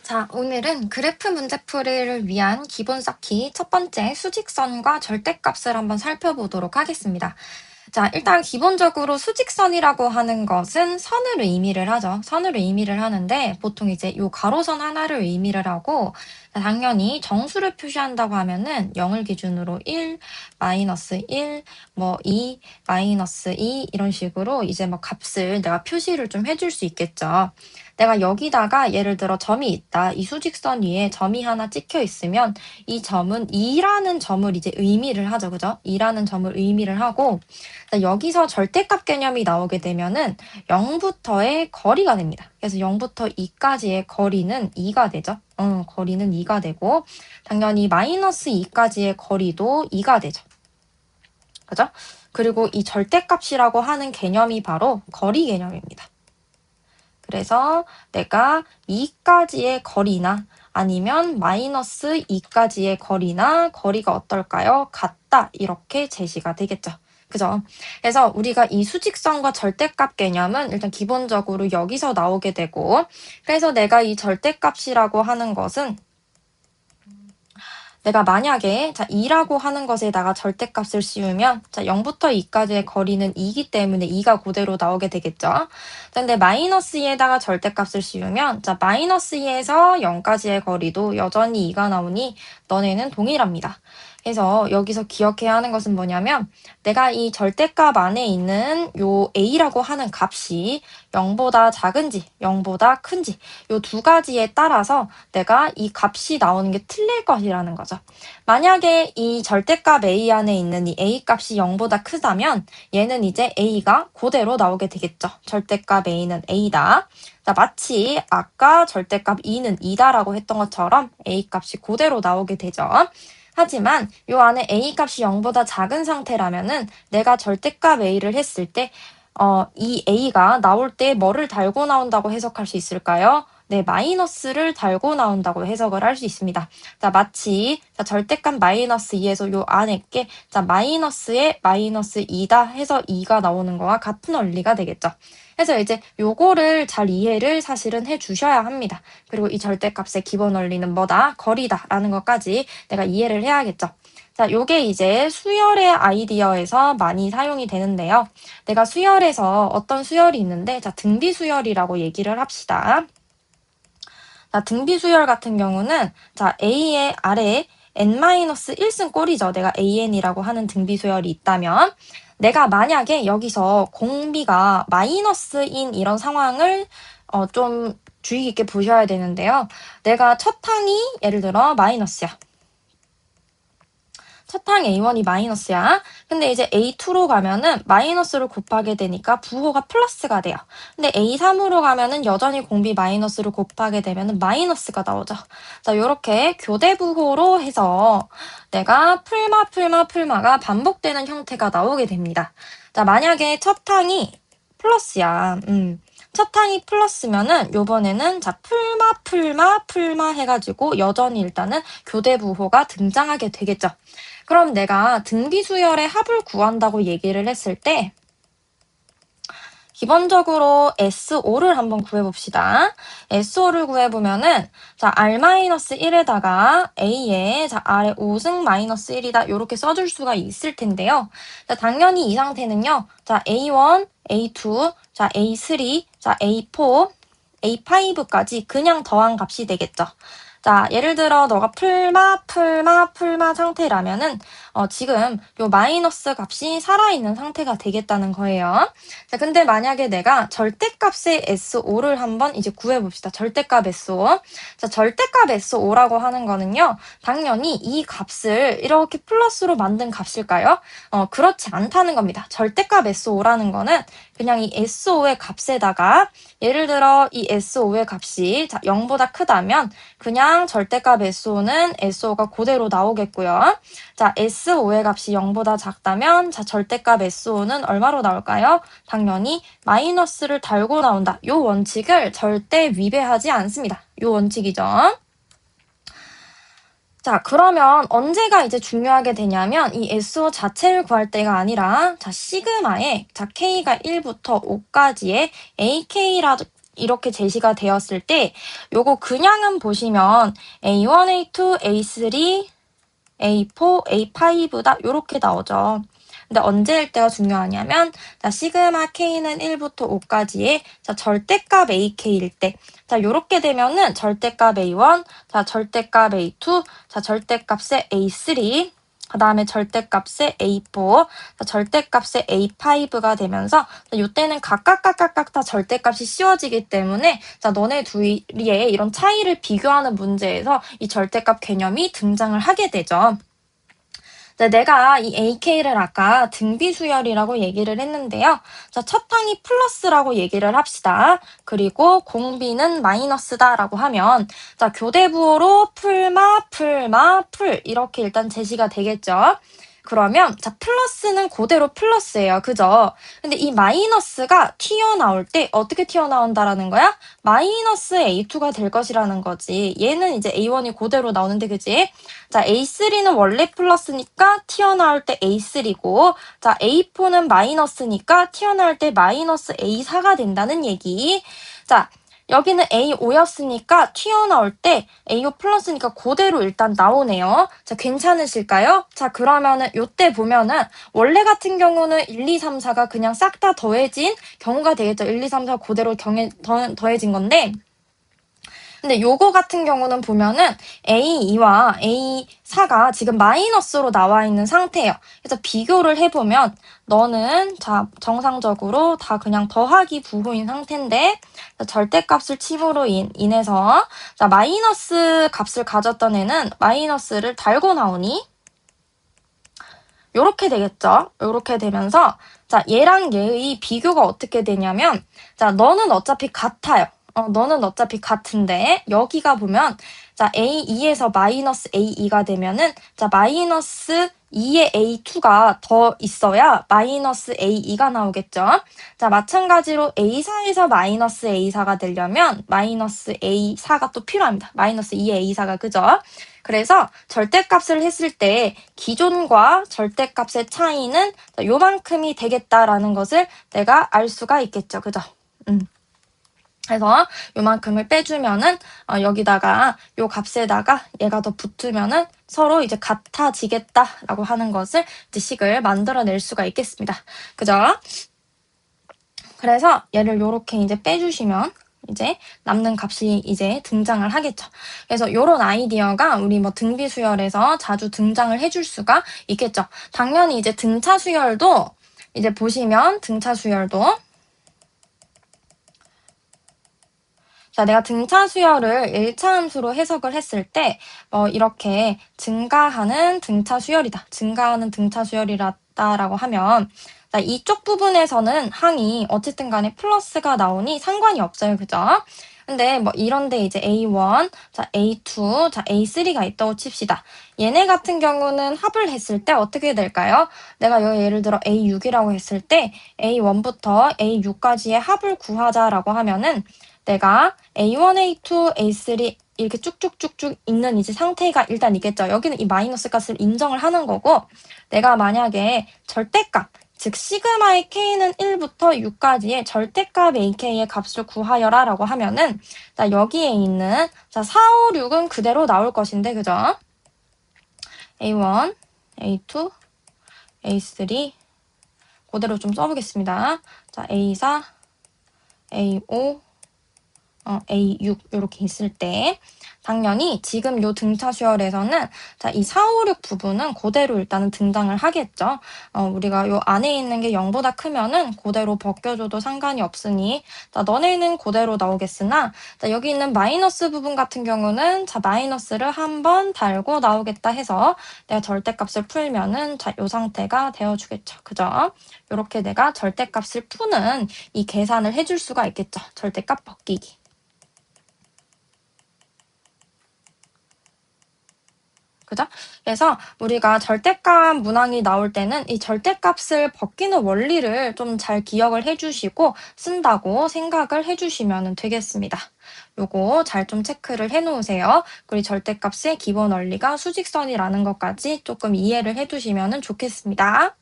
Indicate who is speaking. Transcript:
Speaker 1: 자, 오늘은 그래프 문제풀이를 위한 기본 쌓기 첫 번째 수직선과 절대값을 한번 살펴보도록 하겠습니다. 자, 일단 기본적으로 수직선이라고 하는 것은 선을 의미를 하죠. 선을 의미를 하는데 보통 이제 요 가로선 하나를 의미를 하고, 당연히 정수를 표시한다고 하면은 0을 기준으로 1, 마이너스 1, 뭐 2, 마이너스 2 이런 식으로 이제 뭐 값을 내가 표시를 좀 해줄 수 있겠죠. 내가 여기다가 예를 들어 점이 있다. 이 수직선 위에 점이 하나 찍혀 있으면 이 점은 2라는 점을 이제 의미를 하죠. 그죠? 2라는 점을 의미를 하고, 여기서 절대값 개념이 나오게 되면은 0부터의 거리가 됩니다. 그래서 0부터 2까지의 거리는 2가 되죠. 거리는 2가 되고, 당연히 마이너스 2까지의 거리도 2가 되죠. 그죠? 그리고 이 절대값이라고 하는 개념이 바로 거리 개념입니다. 그래서 내가 2까지의 거리나 아니면 마이너스 2까지의 거리나 거리가 어떨까요? 같다. 이렇게 제시가 되겠죠. 그죠? 그래서 우리가 이 수직선과 절대값 개념은 일단 기본적으로 여기서 나오게 되고, 그래서 내가 이 절대값이라고 하는 것은 내가 만약에 2라고 하는 것에다가 절대값을 씌우면 0부터 2까지의 거리는 2이기 때문에 2가 그대로 나오게 되겠죠. 근데 마이너스 2에다가 절대값을 씌우면 마이너스 2에서 0까지의 거리도 여전히 2가 나오니 너네는 동일합니다. 그래서 여기서 기억해야 하는 것은 뭐냐면 내가 이 절대값 안에 있는 요 a라고 하는 값이 0보다 작은지 0보다 큰지 요 두 가지에 따라서 내가 이 값이 나오는 게 틀릴 것이라는 거죠. 만약에 이 절대값 a 안에 있는 이 a 값이 0보다 크다면 얘는 이제 a가 그대로 나오게 되겠죠. 절대값 a는 a다. 자, 마치 아까 절대값 2는 2다라고 했던 것처럼 a 값이 그대로 나오게 되죠. 하지만 이 안에 a 값이 0보다 작은 상태라면은 내가 절대값 a를 했을 때 이 a가 나올 때 뭐를 달고 나온다고 해석할 수 있을까요? 네, 마이너스를 달고 나온다고 해석을 할 수 있습니다. 자, 마치 절대값 마이너스 2에서 요 안에 게 마이너스에 마이너스 2다 해서 2가 나오는 거와 같은 원리가 되겠죠. 그래서 이제 요거를 잘 이해를 사실은 해주셔야 합니다. 그리고 이 절대값의 기본 원리는 뭐다? 거리다라는 것까지 내가 이해를 해야겠죠. 자, 요게 이제 수열의 아이디어에서 많이 사용이 되는데요. 내가 수열에서 어떤 수열이 있는데, 등비 수열이라고 얘기를 합시다. 자, 등비 수열 같은 경우는 A의 아래에 n-1승 꼴이죠. 내가 AN이라고 하는 등비 수열이 있다면 내가 만약에 여기서 공비가 마이너스인 이런 상황을 좀 주의 깊게 보셔야 되는데요. 내가 첫 항이 예를 들어 마이너스야. 첫 항 A1이 마이너스야. 근데 이제 A2로 가면은 마이너스를 곱하게 되니까 부호가 플러스가 돼요. 근데 A3으로 가면은 여전히 공비 마이너스를 곱하게 되면은 마이너스가 나오죠. 자, 요렇게 교대 부호로 해서 내가 풀마가 반복되는 형태가 나오게 됩니다. 자, 만약에 첫 항이 플러스야. 첫 항이 플러스면은 요번에는 풀마 해가지고 여전히 일단은 교대 부호가 등장하게 되겠죠. 그럼 내가 등비 수열의 합을 구한다고 얘기를 했을 때 기본적으로 SO를 한번 구해봅시다. SO를 구해보면은 R-1에다가 A에 아래 5승 마이너스 1이다 이렇게 써줄 수가 있을 텐데요. 당연히 이 상태는요. A1, A2, A3, A4, A5까지 그냥 더한 값이 되겠죠. 자, 예를 들어 너가 풀마 상태라면은 지금 요 마이너스 값이 살아있는 상태가 되겠다는 거예요. 자, 근데 만약에 내가 절대값의 SO를 한번 이제 구해봅시다. 절대값 SO. 자, 절대값 SO라고 하는 거는요. 당연히 이 값을 이렇게 플러스로 만든 값일까요? 그렇지 않다는 겁니다. 절대값 SO라는 거는 그냥 이 SO의 값에다가 예를 들어 이 SO의 값이 0보다 크다면 그냥 절대값 SO는 SO가 그대로 나오겠고요. 자, SO의 값이 0보다 작다면 절대값 SO는 얼마로 나올까요? 당연히 마이너스를 달고 나온다. 요 원칙을 절대 위배하지 않습니다. 요 원칙이죠. 자, 그러면 언제가 이제 중요하게 되냐면 이 SO 자체를 구할 때가 아니라 시그마에 K가 1부터 5까지의 이렇게 제시가 되었을 때 요거 그냥은 보시면 A1, A2, A3, A4, A5다 요렇게 나오죠. 근데 언제일 때가 중요하냐면 자, 시그마 K는 1부터 5까지의 자, 절대값 AK일 때 자, 요렇게 되면은 절대값 A1, 자, 절대값 A2, 자, 절대값의 A3, 그 다음에 절대값의 A4, 자, 절대값의 A5가 되면서 자, 요때는 각각 다 절대값이 씌워지기 때문에 자, 너네 둘의 이런 차이를 비교하는 문제에서 이 절대값 개념이 등장을 하게 되죠. 네, 내가 이 AK를 아까 등비수열이라고 얘기를 했는데요. 자, 첫 항이 플러스라고 얘기를 합시다. 그리고 공비는 마이너스다라고 하면 자, 교대부호로 풀 이렇게 일단 제시가 되겠죠. 그러면 자, 플러스는 그대로 플러스예요. 그죠? 근데 이 마이너스가 튀어나올 때 어떻게 튀어나온다라는 거야? 마이너스 A2가 될 것이라는 거지. 얘는 이제 A1이 그대로 나오는데 그지? 자, A3는 원래 플러스니까 튀어나올 때 A3고 자, A4는 마이너스니까 튀어나올 때 마이너스 A4가 된다는 얘기. 자, 여기는 A5였으니까 튀어나올 때 A5 플러스니까 그대로 일단 나오네요. 자, 괜찮으실까요? 자, 그러면은 요때 보면은 원래 같은 경우는 1, 2, 3, 4가 그냥 싹 다 더해진 경우가 되겠죠. 1, 2, 3, 4 그대로 더해진 건데 근데 요거 같은 경우는 보면은 A2와 A4가 지금 마이너스로 나와 있는 상태예요. 그래서 비교를 해보면 너는 자 정상적으로 다 그냥 더하기 부호인 상태인데 절대값을 침으로 인해서 자 마이너스 값을 가졌던 애는 마이너스를 달고 나오니 요렇게 되겠죠. 요렇게 되면서 자 얘랑 얘의 비교가 어떻게 되냐면 자 너는 어차피 같아요. 너는 어차피 같은데 여기가 보면 자 A2에서 마이너스 A2가 되면은 자 마이너스 2의 A2가 더 있어야 마이너스 A2가 나오겠죠. 자 마찬가지로 A4에서 마이너스 A4가 되려면 마이너스 A4가 또 필요합니다. 마이너스 2의 A4가 그죠? 그래서 절대값을 했을 때 기존과 절대값의 차이는 요만큼이 되겠다라는 것을 내가 알 수가 있겠죠. 그죠? 그래서 요만큼을 빼주면은 여기다가 요 값에다가 얘가 더 붙으면은 서로 이제 같아지겠다라고 하는 것을 이제 식을 만들어낼 수가 있겠습니다. 그죠? 그래서 얘를 요렇게 이제 빼주시면 이제 남는 값이 이제 등장을 하겠죠. 그래서 요런 아이디어가 우리 뭐 등비수열에서 자주 등장을 해줄 수가 있겠죠. 당연히 이제 등차수열도 이제 보시면 등차수열도 자, 내가 등차수열을 1차 함수로 해석을 했을 때 이렇게 증가하는 등차수열이다. 증가하는 등차수열이라고 하면 자, 이쪽 부분에서는 항이 어쨌든 간에 플러스가 나오니 상관이 없어요. 그죠? 근데 뭐 이런데 이제 A1, 자 A2, 자 A3가 있다고 칩시다. 얘네 같은 경우는 합을 했을 때 어떻게 될까요? 내가 여기 예를 들어 A6이라고 했을 때 A1부터 A6까지의 합을 구하자라고 하면은 내가 A1, A2, A3 이렇게 쭉쭉쭉쭉 있는 이제 상태가 일단 있겠죠. 여기는 이 마이너스 값을 인정을 하는 거고 내가 만약에 절대값 즉 시그마의 k는 1부터 6까지의 절대값 ak의 값을 구하여라 라고 하면은 자 여기에 있는 자 4, 5, 6은 그대로 나올 것인데 그죠? A1, A2, A3 그대로 좀 써보겠습니다. 자 A4, A5, A6 이렇게 있을 때 당연히 지금 요 등차수열에서는 자, 이 4, 5, 6 부분은 그대로 일단은 등장을 하겠죠. 우리가 요 안에 있는 게 0보다 크면은 그대로 벗겨줘도 상관이 없으니 자, 너네는 그대로 나오겠으나 자, 여기 있는 마이너스 부분 같은 경우는 자, 마이너스를 한번 달고 나오겠다 해서 내가 절대값을 풀면은 자, 요 상태가 되어주겠죠. 그죠? 요렇게 내가 절대값을 푸는 이 계산을 해줄 수가 있겠죠. 절대값 벗기기. 그죠? 그래서 우리가 절대값 문항이 나올 때는 이 절대값을 벗기는 원리를 좀 잘 기억을 해주시고 쓴다고 생각을 해주시면 되겠습니다. 요거 잘 좀 체크를 해놓으세요. 그리고 절대값의 기본 원리가 수직선이라는 것까지 조금 이해를 해두시면 좋겠습니다.